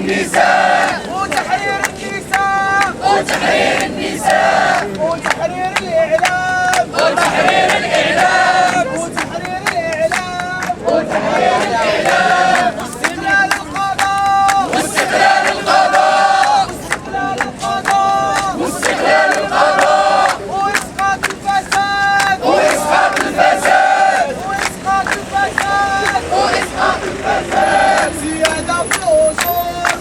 النساء وتحرير النساء وتحرير النساء وتحرير الإعلام وتحرير الإعلام وتحرير الإعلام وتحرير الإعلام واستقلال القضاء واستقلال القضاء واستقلال القضاء واستقلال القضاء وإسقاط الفساد وإسقاط الفساد وإسقاط الفساد وإسقاط الفساد زيادة في الأجور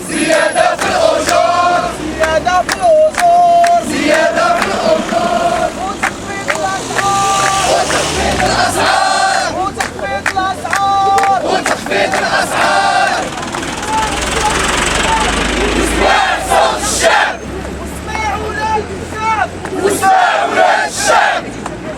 زيادة في الأجور زيادة في الأجور زيادة في الأجور وتخفيض الأسعار وتخفيض الأسعار وتخفيض الأسعار وتخفيض الأسعار اسمع صوت الشعب واسمعوا للشعب واسمع ولاد الشعب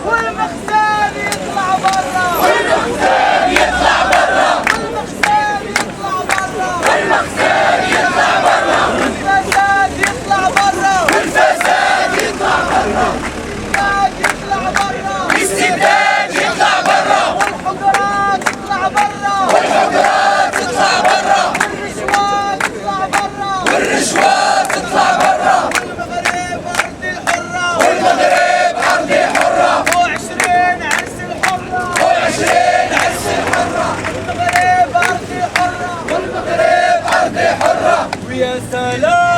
والمختال يطلع برا والمختار يطلع برا والمختال يطلع برا والمختار يطلع برا والفساد يطلع برا والفساد يطلع برا والفساد يطلع برا الاستبداد يطلع برا والحجرات تطلع برا والحجرات تطلع برا والرشوات تطلع برا والرشوات تطلع برا والمغرب أرض الحرة والمغرب أرض حرة و20 عرس الحرة و20 عرس الحرة والمغرب أرض حرة والمغرب أرض حرة ويا سلام